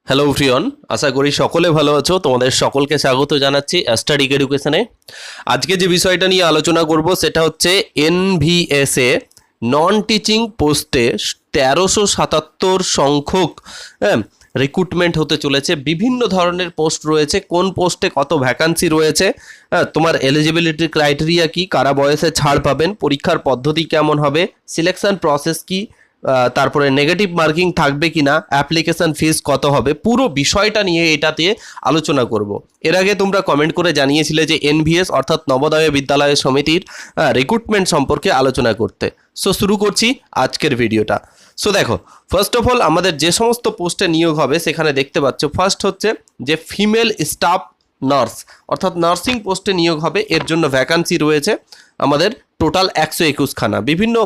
Hello ফ্রিয়ন, আশা করি সকলে ভালো আছো। তোমাদের সকলকে স্বাগত জানাচ্ছি স্টাডিক এডুকেশনে। আজকে যে বিষয়টা নিয়ে আলোচনা করব সেটা হচ্ছে এনভিএসএ নন টিচিং পোস্টে 1377 সংখ্যক রিক্রুটমেন্ট হতে চলেছে। বিভিন্ন ধরনের পোস্ট রয়েছে, কোন পোস্টে কত ভ্যাকান্সি রয়েছে, তোমার এলিজিবিলিটি ক্রাইটেরিয়া কি, কারা বয়সে ছাড় পাবেন, পরীক্ষার পদ্ধতি কেমন হবে, সিলেকশন প্রসেস কি, তারপরে নেগেটিভ মার্কিং থাকবে কিনা, অ্যাপ্লিকেশন ফিস কত হবে, পুরো বিষয়টা নিয়ে এটাতে আলোচনা করব। এর আগে তোমরা কমেন্ট করে জানিয়েছিলে যে এনভিএস অর্থাৎ নবোদয় বিদ্যালয় সমিতির রিক্রুটমেন্ট সম্পর্কে আলোচনা করতে। সো শুরু করছি আজকের ভিডিওটা। সো দেখো, ফার্স্ট অফ অল আমাদের যে সমস্ত পোস্টে নিয়োগ হবে সেখানে দেখতে পাচ্ছ ফার্স্ট হচ্ছে যে ফিমেল স্টাফ নার্স অর্থাৎ নার্সিং পোস্টে নিয়োগ হবে। এর জন্য ভ্যাকান্সি রয়েছে আমাদের টোটাল 121 খানা। বিভিন্ন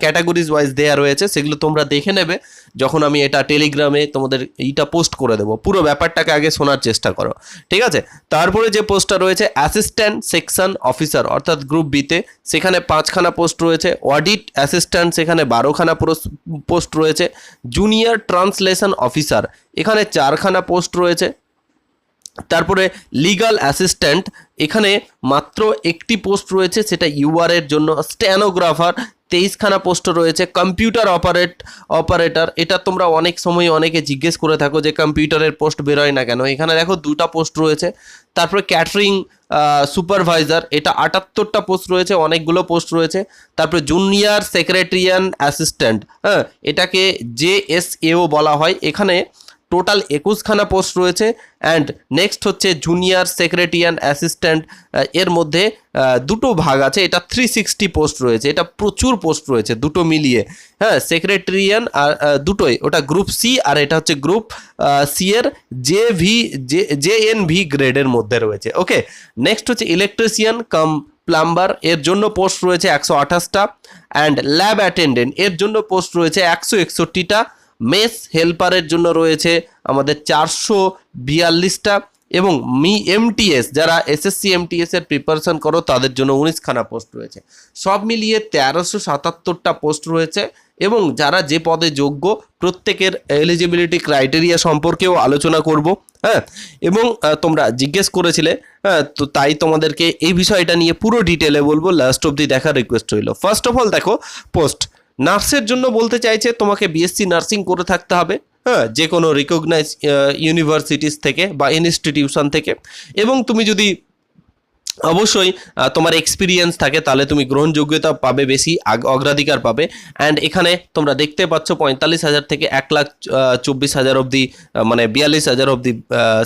ক্যাটাগরিজ ওয়াইজ দেয়া রয়েছে, সেগুলো তোমরা দেখে নেবে যখন আমি এটা টেলিগ্রামে তোমাদের এইটা পোস্ট করে দেবো। পুরো ব্যাপারটাকে আগে শোনার চেষ্টা করো, ঠিক আছে? তারপরে যে পোস্টটা রয়েছে অ্যাসিস্ট্যান্ট সেকশন অফিসার অর্থাৎ গ্রুপ বিতে, সেখানে 5 খানা পোস্ট রয়েছে। অডিট অ্যাসিস্ট্যান্ট সেখানে 12 খানা পোস্ট রয়েছে। জুনিয়র ট্রান্সলেশন অফিসার এখানে 4 খানা পোস্ট রয়েছে। তারপরে লিগাল অ্যাসিস্ট্যান্ট এখানে মাত্র একটি পোস্ট রয়েছে, সেটা ইউআর এর জন্য। স্টেনোগ্রাফার 23 খানা পোস্ট রয়েছে। কম্পিউটার অপারেটর এটা তোমরা অনেক সময় অনেকে জিজ্ঞেস করে থাকো যে কম্পিউটারের পোস্ট বেরোয় না কেন, এখানে দেখো 2টা পোস্ট রয়েছে। তারপরে ক্যাটারিং সুপারভাইজার এটা 78টা পোস্ট রয়েছে, অনেকগুলো পোস্ট রয়েছে। তারপরে জুনিয়র সেক্রেটারিয়ান অ্যাসিস্ট্যান্ট, এটাকে জেএসএও বলা হয়, এখানে টোটাল 21 খানা পোস্ট রয়েছে। অ্যান্ড নেক্সট হচ্ছে জুনিয়র সেক্রেটারিয়ান অ্যাসিস্ট্যান্ট, এর মধ্যে দুটো ভাগ আছে, এটা 360 পোস্ট রয়েছে। এটা প্রচুর পোস্ট রয়েছে দুটো মিলিয়ে, হ্যাঁ। সেক্রেটারিয়ান আর দুটোই, ওটা গ্রুপ সি আর এটা হচ্ছে গ্রুপ সি এর জেএনভি গ্রেডের মধ্যে রয়েছে। ওকে, নেক্সট হচ্ছে ইলেকট্রিশিয়ান কাম প্লাম্বার, এর জন্য পোস্ট রয়েছে 128টা। অ্যান্ড ল্যাব অ্যাটেন্ডেন্ট এর জন্য পোস্ট রয়েছে 161টা। মেস হেল্পারের জন্য রয়েছে আমাদের 442টা। এবং এমটিএস যারা এসএসসি এমটিএস এর প্রিপারেশন করো তাদের জন্য 19 খানা পোস্ট রয়েছে। সব মিলিয়ে 1377টা পোস্ট রয়েছে। এবং যারা যে পদে যোগ্য প্রত্যেকের এলিজিবিলিটি ক্রাইটেরিয়া সম্পর্কেও আলোচনা করব, হ্যাঁ। এবং তোমরা জিজ্ঞেস করেছিলে, হ্যাঁ, তো তাই তোমাদেরকে এই বিষয়টা নিয়ে পুরো ডিটেলে বলবো, লাস্ট অবধি দেখার রিকোয়েস্ট রইল। ফার্স্ট অফ অল দেখো, পোস্ট নার্সের জন্য বলতে চাইছে তোমাকে বিএসসি নার্সিং করে থাকতে হবে, হ্যাঁ, যে কোনো রিকগনাইজ ইউনিভার্সিটিস থেকে বা ইনস্টিটিউশন থেকে। এবং তুমি যদি অবশ্যই তোমার এক্সপিরিয়েন্স থাকে তাহলে তুমি গ্রহণযোগ্যতা পাবে, বেশি অগ্রাধিকার পাবে। অ্যান্ড এখানে তোমরা দেখতে পাচ্ছ 45,000 থেকে 1,24,000 অবধি, মানে 42,000 অবধি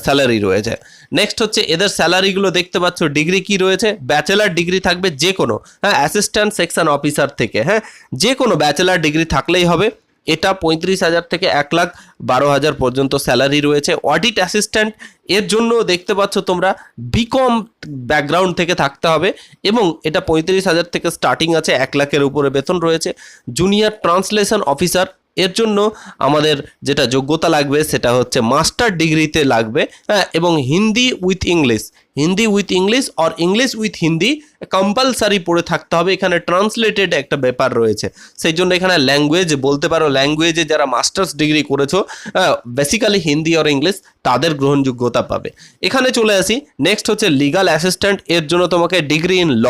স্যালারি রয়েছে। নেক্সট হচ্ছে এদের স্যালারিগুলো দেখতে পাচ্ছ। ডিগ্রি কি রয়েছে? ব্যাচেলার ডিগ্রি থাকবে যে কোনো, হ্যাঁ, অ্যাসিস্ট্যান্ট সেকশন অফিসার থেকে, হ্যাঁ, যে কোনো ব্যাচেলার ডিগ্রি থাকলেই হবে। এটা 35,000 থেকে 1,12,000 পর্যন্ত স্যালারি রয়েছে। অডিট অ্যাসিস্ট্যান্ট এর জন্য দেখতে পাচ্ছ তোমরা বিকম ব্যাকগ্রাউন্ড থেকে থাকতে হবে এবং এটা 35,000 থেকে স্টার্টিং আছে, 1 লাখের উপরে বেতন রয়েছে। জুনিয়র ট্রান্সলেশন অফিসার এর জন্য আমাদের যেটা যোগ্যতা লাগবে সেটা হচ্ছে মাস্টার ডিগ্রিতে লাগবে, হ্যাঁ, এবং Hindi with English or English with Hindi compulsory পড়ে থাকতে হবে। এখানে ট্রান্সলেটেড একটা ব্যাপার রয়েছে, সেই জন্য এখানে ল্যাঙ্গুয়েজ বলতে পারো, ল্যাঙ্গুয়েজে যারা মাস্টার্স ডিগ্রি করেছো বেসিক্যালি হিন্দি আর ইংলিশ, তাদের গ্রহণযোগ্যতা পাবে। এখানে চলে আসি, নেক্সট হচ্ছে লিগাল অ্যাসিস্ট্যান্ট এর জন্য তোমাকে ডিগ্রি ইন ল,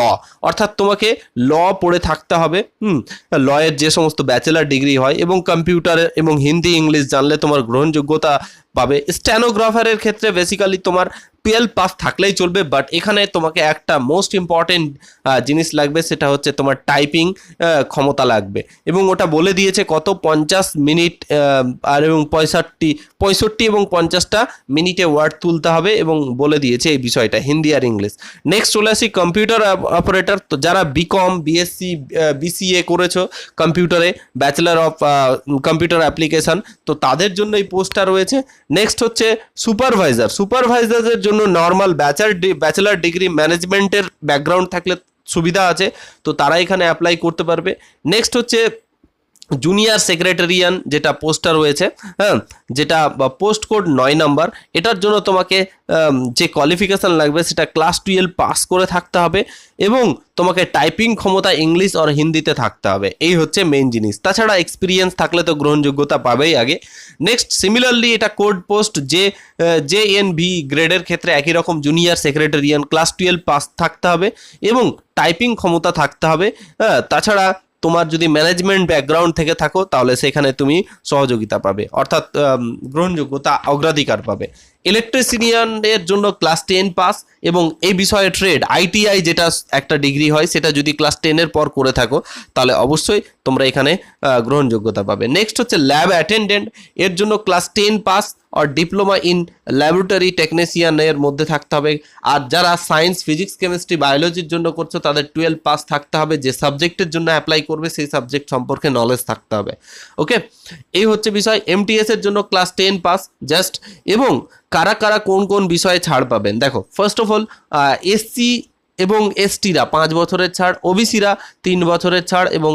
অর্থাৎ তোমাকে ল পড়ে থাকতে হবে, লয়ের যে সমস্ত ব্যাচেলার ডিগ্রি হয়, এবং কম্পিউটারের এবং হিন্দি ইংলিশ জানলে তোমার গ্রহণযোগ্যতা পাবে। স্টেনোগ্রাফারের ক্ষেত্রে বেসিক্যালি তোমার 12 পাস থাকলেই চলবে, বাট এখানে তোমাকে একটা মোস্ট ইম্পর্টেন্ট জিনিস লাগবে, সেটা হচ্ছে তোমার টাইপিং ক্ষমতা লাগবে। এবং ওটা বলে দিয়েছে কত, 50 মিনিট আর এবং 65 এবং 50টা মিনিটে ওয়ার্ড তুলতে হবে, এবং বলে দিয়েছে এই বিষয়টা হিন্দি আর ইংলিশ। নেক্সট চলে আসি কম্পিউটার অপারেটর। তো যারা বিকম বিএসসি বিসিএ করেছো কম্পিউটারে, ব্যাচেলার অফ কম্পিউটার অ্যাপ্লিকেশন, তো তাদের জন্য এই পোস্টটা রয়েছে। নেক্সট হচ্ছে সুপারভাইজারের জন্য নর্মাল ব্যাচেলার ডিগ্রি ম্যানেজমেন্টের ব্যাকগ্রাউন্ড থাকলে সুবিধা আছে, তো তারা এখানে অ্যাপ্লাই করতে পারবে। নেক্সট হচ্ছে জুনিয়র সেক্রেটারিয়ান যেটা পোস্টটা রয়েছে, হ্যাঁ, যেটা পোস্ট কোড 9 নাম্বার, এটার জন্য তোমাকে যে কোয়ালিফিকেশান লাগবে সেটা ক্লাস 12 পাস করে থাকতে হবে এবং তোমাকে টাইপিং ক্ষমতা ইংলিশ আর হিন্দিতে থাকতে হবে। এই হচ্ছে মেইন জিনিস। তাছাড়া এক্সপিরিয়েন্স থাকলে তো গ্রহণযোগ্যতা পাবেই আগে। নেক্সট, সিমিলারলি এটা কোড পোস্ট JNV গ্রেডের ক্ষেত্রে একই রকম জুনিয়র সেক্রেটারিয়ান ক্লাস 12 পাস থাকতে হবে এবং টাইপিং ক্ষমতা থাকতে হবে। হ্যাঁ, তাছাড়া তোমার যদি ম্যানেজমেন্ট ব্যাকগ্রাউন্ড থেকে থাকো তাহলে সেখানে তুমি সহযোগিতা পাবে, অর্থাৎ গ্রহণযোগ্যতা অগ্রাধিকার পাবে। ইলেকট্রিশিয়ানের জন্য ক্লাস 10 পাস এবং এই বিষয়ে ট্রেড ITI যেটা একটা ডিগ্রি হয় সেটা যদি ক্লাস 10-এর পর করে থাকো তাহলে অবশ্যই তোমরা এখানে গ্রহণযোগ্যতা পাবে। নেক্সট হচ্ছে ল্যাব অ্যাটেন্ডেন্ট, এর জন্য ক্লাস 10 পাস আর ডিপ্লোমা ইন ল্যাবরেটরি টেকনিশিয়ানের মধ্যে থাকতে হবে। আর যারা সায়েন্স, ফিজিক্স, কেমিস্ট্রি, বায়োলজির জন্য করছো তাদের 12 পাস থাকতে হবে। যে সাবজেক্টের জন্য অ্যাপ্লাই করবে সেই সাবজেক্ট সম্পর্কে নলেজ থাকতে হবে। ওকে, এই হচ্ছে বিষয়। MTS এর জন্য ক্লাস 10 পাস জাস্ট। এবং কারা কারা কোন কোন বিষয়ে ছাড় পাবেন দেখো, ফার্স্ট অফ অল SC এবং STরা 5 বছরের ছাড়, OBCরা 3 বছরের ছাড় এবং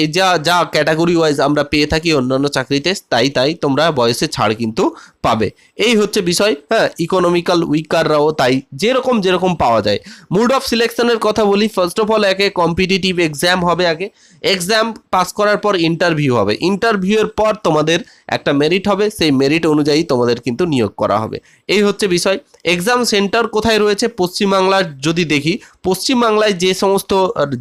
এই যা ক্যাটাগরি ওয়াইজ আমরা পেয়ে থাকি অন্যান্য চাকরিতে তাই তোমরা বয়সে ছাড় কিন্তু পাবে। এই হচ্ছে বিষয়। হ্যাঁ, ইকোনমিক্যাল উইকাররাও তাই, যেরকম পাওয়া যায়। মোড অফ সিলেকশনের কথা বলি, ফার্স্ট অফ অল একে কম্পিটিটিভ এক্সাম হবে আগে, এক্সাম পাস করার পর ইন্টারভিউ হবে, ইন্টারভিউয়ের পর তোমাদের একটা মেরিট হবে, সেই মেরিট অনুযায়ী তোমাদের কিন্তু নিয়োগ করা হবে। এই হচ্ছে বিষয়। এক্সাম সেন্টার কোথায় রয়েছে? পশ্চিমবাংলার যদি দেখি, পশ্চিমবাংলায় যে সমস্ত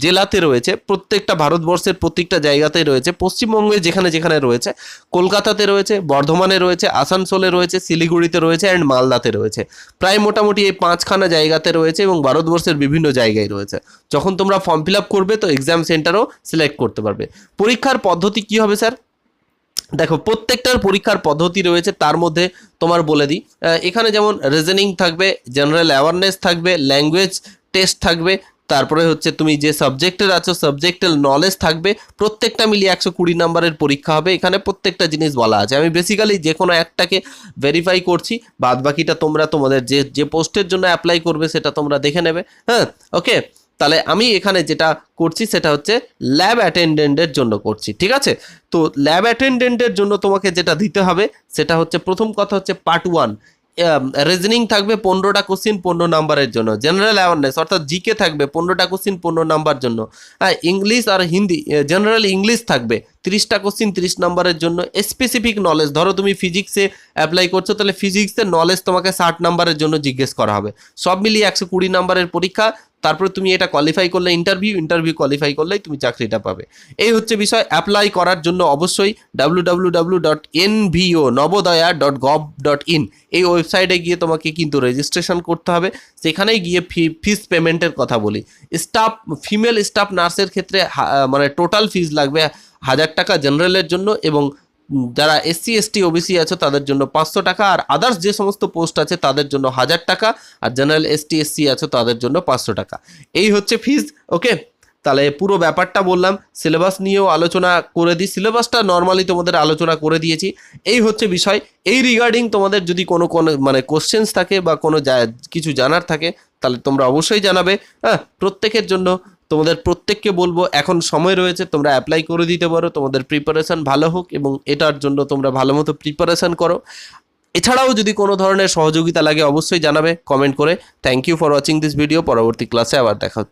জেলাতে রয়েছে প্রত্যেকটা ভারতবর্ষের প্রত্যেকটা জায়গাতেই রয়েছে। পশ্চিমবঙ্গে যেখানে যেখানে রয়েছে, কলকাতাতে রয়েছে, বর্ধমানে রয়েছে, আসানসোলে রয়েছে, শিলিগুড়িতে রয়েছে অ্যান্ড মালদাতে রয়েছে। প্রায় মোটামুটি এই 5খানা জায়গাতে রয়েছে এবং ভারতবর্ষের বিভিন্ন জায়গায় রয়েছে। যখন তোমরা ফর্ম ফিল আপ করবে তো এক্সাম সেন্টারও সিলেক্ট করতে পারবে। পরীক্ষার পদ্ধতি কি হবে স্যার? দেখো, প্রত্যেকটার পরীক্ষার পদ্ধতি রয়েছে, তার মধ্যে তোমার বলে দিই, এখানে যেমন রিজনিং থাকবে, জেনারেল অ্যাওয়ারনেস থাকবে, ল্যাঙ্গুয়েজ টেস্ট থাকবে, তারপরে হচ্ছে তুমি যে সাবজেক্টের আছো সাবজেক্টের নলেজ থাকবে। প্রত্যেকটা মিলিয়ে 120 নম্বরের পরীক্ষা হবে। এখানে প্রত্যেকটা জিনিস বলা আছে। আমি বেসিক্যালি যে কোনো একটাকে ভেরিফাই করছি, বাদ বাকিটা তোমরা তোমাদের যে পোস্টের জন্য অ্যাপ্লাই করবে সেটা তোমরা দেখে নেবে। হ্যাঁ, ওকে, তাহলে আমি এখানে যেটা করছি সেটা হচ্ছে ল্যাব অ্যাটেন্ডেন্টের জন্য করছি, ঠিক আছে? তো ল্যাব অ্যাটেন্ডেন্টের জন্য তোমাকে যেটা দিতে হবে সেটা হচ্ছে, প্রথম কথা হচ্ছে পার্ট 1 রিজনিং থাকবে 15টা কোশ্চিন 15 নাম্বারের জন্য, জেনারেল অ্যাওয়ারনেস অর্থাৎ জিকে থাকবে 15টা কোশ্চিন 15 নাম্বার জন্য, হ্যাঁ, ইংলিশ আর হিন্দি, জেনারেল ইংলিশ থাকবে 30টা কোশ্চিন 30 নাম্বারের জন্য। স্পেসিফিক নলেজ, ধরো তুমি ফিজিক্সে অ্যাপ্লাই করছো তাহলে ফিজিক্সের নলেজ তোমাকে 60 নাম্বারের জন্য জিজ্ঞেস করা হবে। সব মিলিয়ে 120 নাম্বারের পরীক্ষা। তারপরে তুমি এটা কোয়ালিফাই করলে ইন্টারভিউ কোয়ালিফাই করলেই তুমি চাকরিটা পাবে। এই হচ্ছে বিষয়। অ্যাপ্লাই করার জন্য অবশ্যই www.nvo.navodaya.gov.in এই ওয়েবসাইটে গিয়ে তোমাকে কিন্তু রেজিস্ট্রেশন করতে হবে। সেখানেই গিয়ে ফিস পেমেন্টের কথা বলি, ফিমেল স্টাফ নার্সের ক্ষেত্রে মানে টোটাল ফিস লাগবে 1000 টাকা জেনারেলের জন্য, এবং যারা SC ST OBC আছে তাদের জন্য 500 টাকা, আর আদার্স যে সমস্ত পোস্ট আছে তাদের জন্য 1000 টাকা, আর জেনারেল ST SC আছে তাদের জন্য 500 টাকা। এই হচ্ছে ফিজ। ওকে, তাহলে পুরো ব্যাপারটা বললাম। সিলেবাস নিয়েও আলোচনা করে দিই, সিলেবাসটা নর্মালি তোমাদের আলোচনা করে দিয়েছি। এই হচ্ছে বিষয়। এই রিগার্ডিং তোমাদের যদি কোনো মানে কোশ্চেন্স থাকে বা কোনো কিছু জানার থাকে তাহলে তোমরা অবশ্যই জানাবে। হ্যাঁ, প্রত্যেকের জন্য তোমাদের প্রত্যেককে বলবো এখন সময় রয়েছে, তোমরা অ্যাপ্লাই করে দিতে পারো। তোমাদের প্রিপারেশন ভালো হোক এবং এটার জন্য তোমরা ভালো মতো প্রিপারেশন করো। এছাড়াও যদি কোনো ধরনের সহযোগিতা লাগে অবশ্যই জানাবে কমেন্ট করে। Thank you for watching this video. পরবর্তী ক্লাসে আবার দেখা হচ্ছে।